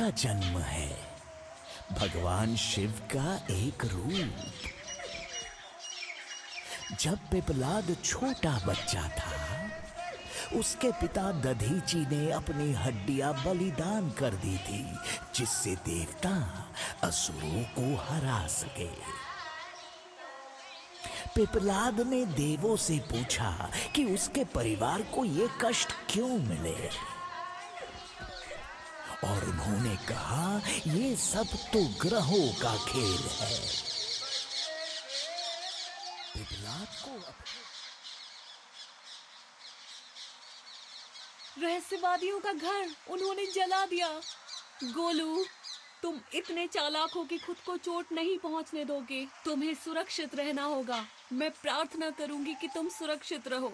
का जन्म है, भगवान शिव का एक रूप। जब पिपलाद छोटा बच्चा था, उसके पिता दधीची ने अपनी हड्डियां बलिदान कर दी थी, जिससे देवता असुरों को हरा सके। पिपलाद ने देवों से पूछा कि उसके परिवार को ये कष्ट क्यों मिले, और उन्होंने कहा, ये सब तो ग्रहों का खेल है। पिपलाद को रहस्यवादियों का घर उन्होंने जला दिया। गोलू, तुम इतने चालाक हो कि खुद को चोट नहीं पहुंचने दोगे। तुम्हें सुरक्षित रहना होगा। मैं प्रार्थना करूंगी कि तुम सुरक्षित रहो।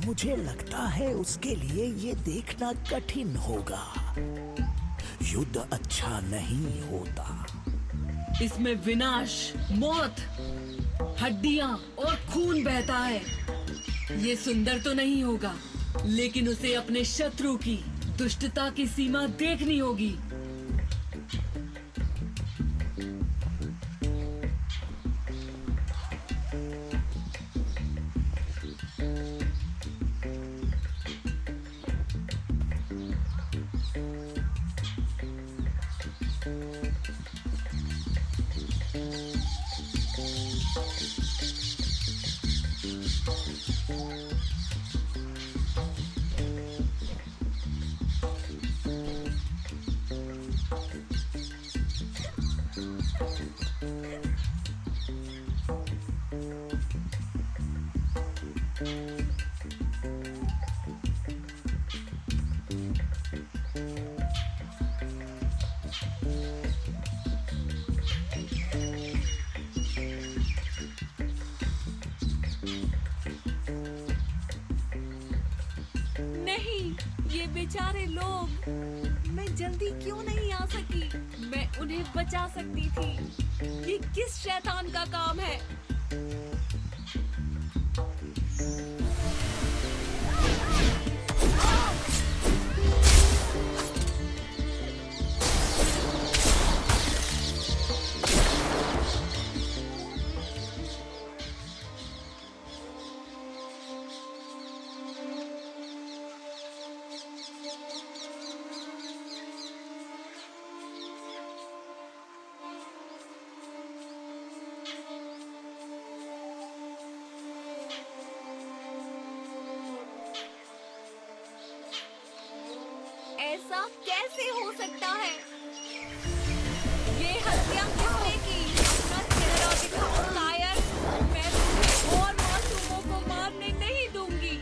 मुझे लगता है उसके लिए ये देखना कठिन होगा। युद्ध अच्छा नहीं होता। इसमें विनाश, मौत, हड्डियां और खून बहता है। ये सुंदर तो नहीं होगा, लेकिन उसे अपने शत्रु की दुष्टता की सीमा देखनी होगी। ये बेचारे लोग, मैं जल्दी क्यों नहीं आ सकी? मैं उन्हें बचा सकती थी। ये किस शैतान का काम है? ऐसा कैसे हो सकता है? ये हत्या किसने की? अपना चेहरा दिखाओ कायर। मैं तुम्हें और मासूमों को मारने नहीं दूंगी।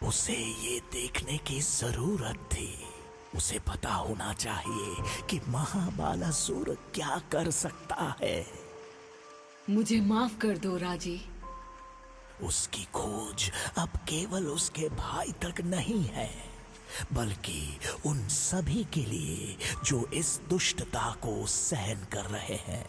उसे ये देखने की जरूरत थी। उसे पता होना चाहिए कि महाबालासुर क्या कर सकता है। मुझे माफ कर दो राजी। उसकी खोज अब केवल उसके भाई तक नहीं है, बल्कि उन सभी के लिए जो इस दुष्टता को सहन कर रहे हैं।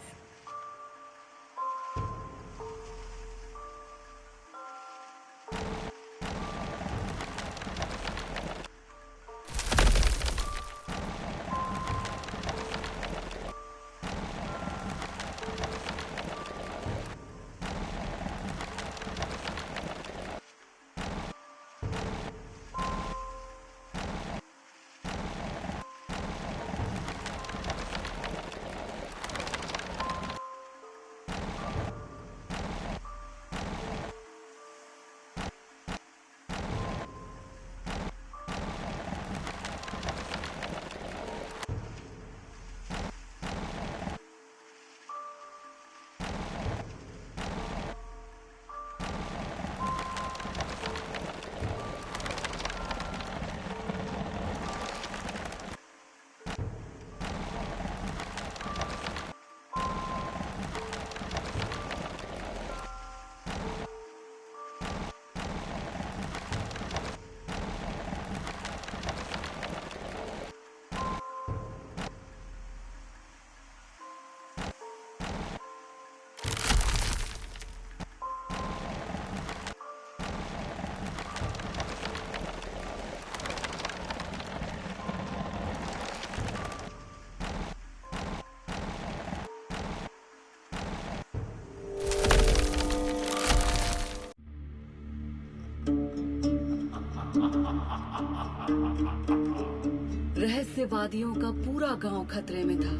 रहस्यवादियों का पूरा गांव खतरे में था।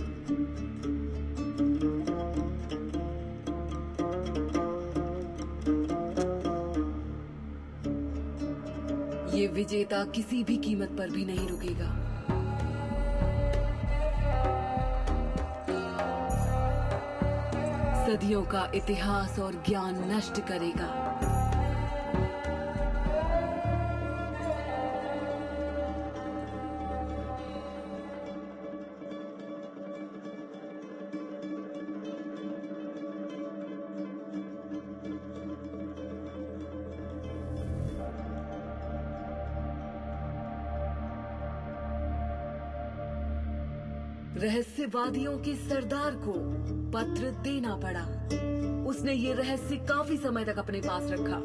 ये विजेता किसी भी कीमत पर भी नहीं रुकेगा। सदियों का इतिहास और ज्ञान नष्ट करेगा। रहस्यवादियों के सरदार को पत्र देना पड़ा। उसने ये रहस्य काफी समय तक अपने पास रखा।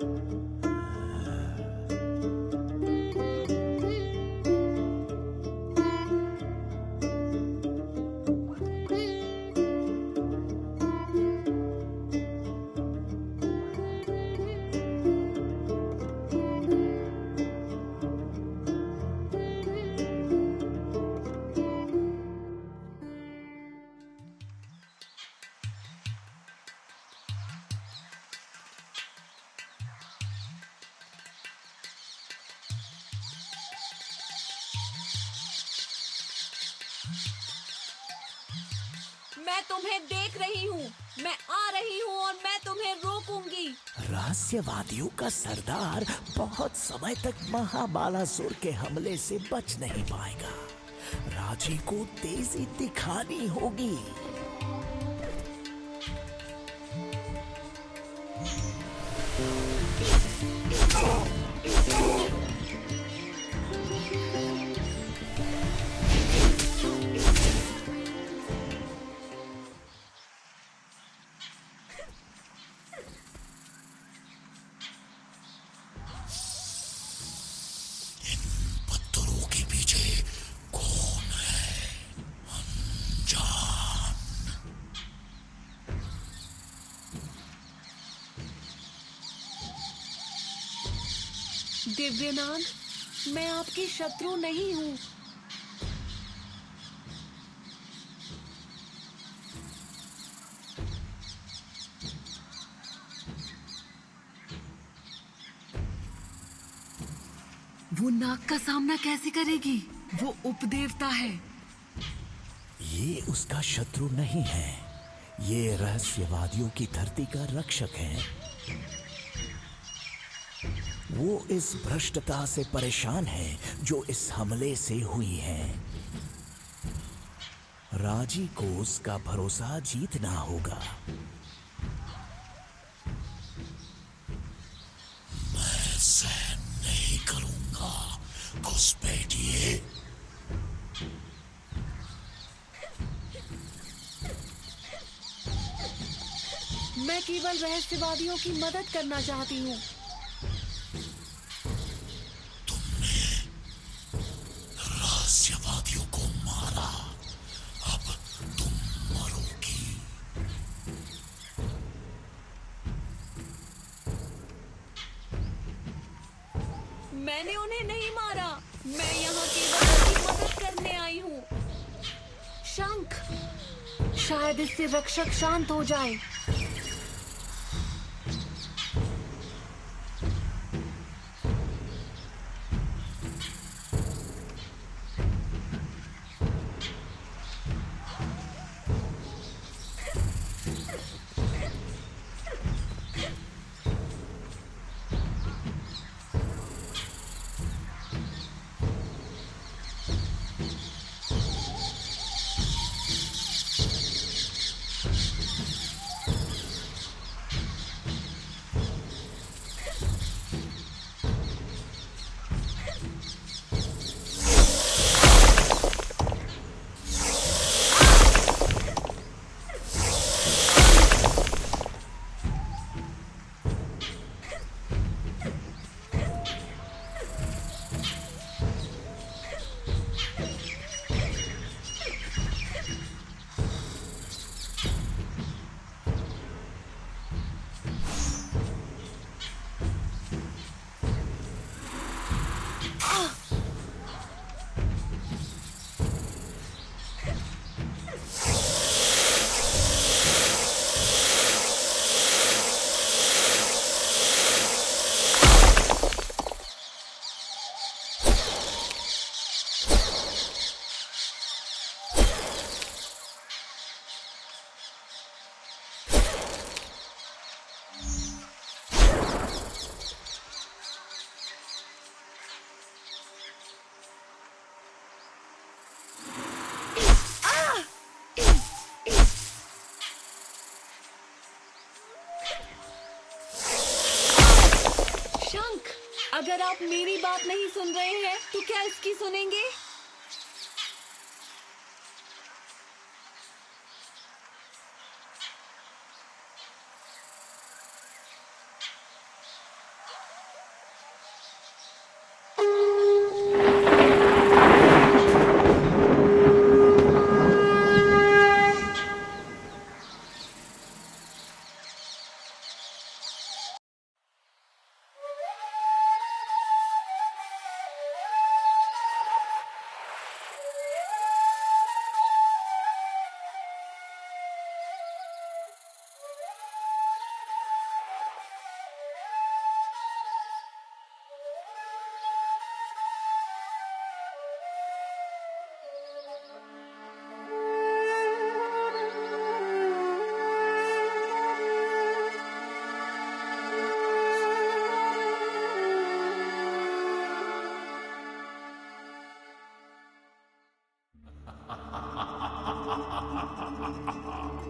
मैं तुम्हें देख रही हूँ, मैं आ रही हूँ और मैं तुम्हें रोकूंगी। रहस्यवादियों का सरदार बहुत समय तक महाबालासुर के हमले से बच नहीं पाएगा। राजी को तेजी दिखानी होगी। दिव्यनाग, मैं आपकी शत्रु नहीं हूँ। वो नाग का सामना कैसे करेगी? वो उपदेवता है। ये उसका शत्रु नहीं है। ये रहस्यवादियों की धरती का रक्षक है। वो इस भ्रष्टता से परेशान है जो इस हमले से हुई है। राजी को उसका भरोसा जीतना होगा। मैं सहन नहीं करूंगा, घुसपैठिए। मैं केवल रहस्यवादियों की मदद करना चाहती हूँ। रहस्यवादियों को मारा, अब तुम मरोगी। मैंने उन्हें नहीं मारा, मैं यहाँ केवल उनकी मदद करने आई हूँ। शंख, शायद इससे रक्षक शांत हो जाए। अगर आप मेरी बात नहीं सुन रहे हैं तो क्या इसकी सुनेंगे?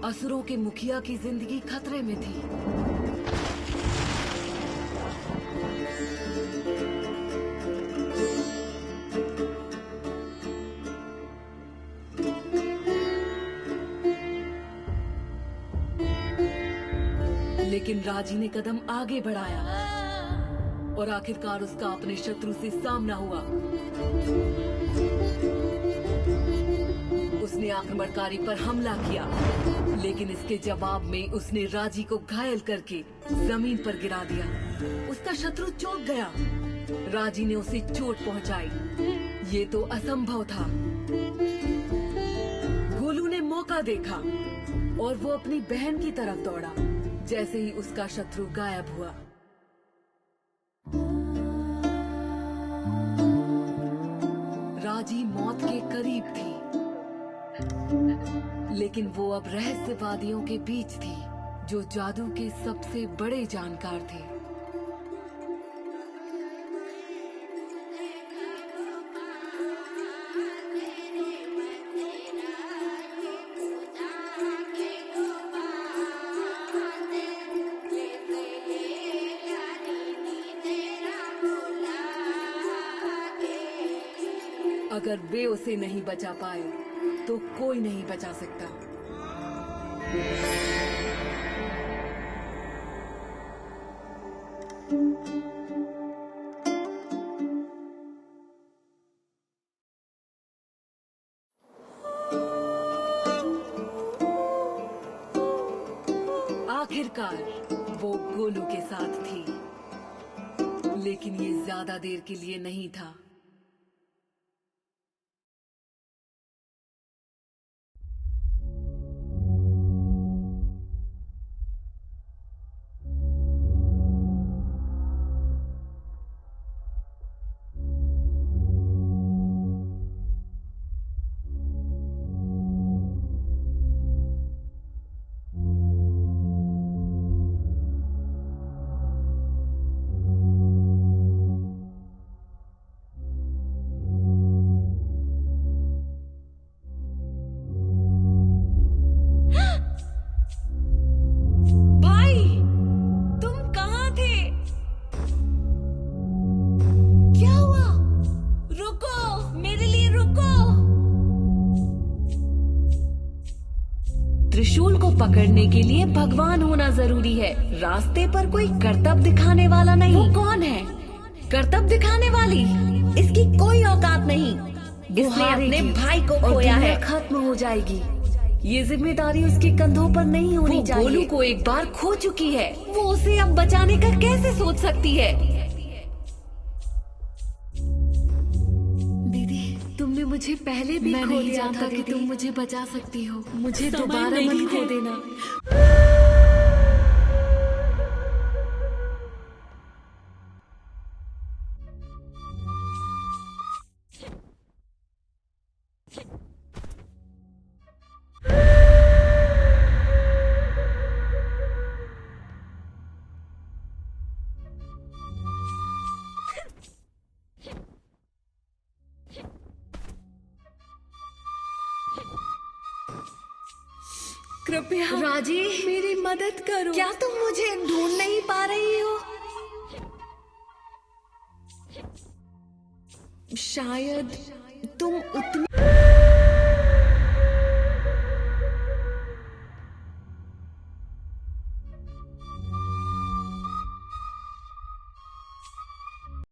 असुरों के मुखिया की जिंदगी खतरे में थी। लेकिन राजी ने कदम आगे बढ़ाया और आखिरकार उसका अपने शत्रु से सामना हुआ। उसने आक्रमणकारी पर हमला किया, लेकिन इसके जवाब में उसने राजी को घायल करके जमीन पर गिरा दिया। उसका शत्रु चौंक गया। राजी ने उसे चोट पहुंचाई। ये तो असंभव था। गोलू ने मौका देखा और वो अपनी बहन की तरफ दौड़ा। जैसे ही उसका शत्रु गायब हुआ, राजी मौत के करीब थी, लेकिन वो अब रहस्यवादियों के बीच थी जो जादू के सबसे बड़े जानकार थे। अगर वे उसे नहीं बचा पाए तो कोई नहीं बचा सकता। आखिरकार वो गोलू के साथ थी, लेकिन ये ज्यादा देर के लिए नहीं था। त्रिशूल को पकड़ने के लिए भगवान होना जरूरी है, रास्ते पर कोई करतब दिखाने वाला नहीं। वो कौन है? करतब दिखाने वाली? इसकी कोई औकात नहीं। इसने अपने भाई को खोया है। खत्म हो जाएगी। ये जिम्मेदारी उसके कंधों पर नहीं होनी चाहिए। गोलू को एक बार खो चुकी है, वो उसे अब बचाने का कैसे सोच सकती है? तुमने मुझे पहले भी खो लिया था कि तुम मुझे बचा सकती हो। मुझे दोबारा मत खो देना। कृपया राजी, मेरी मदद करो। क्या तुम मुझे ढूंढ नहीं पा रही हो? शायद तुम उतनी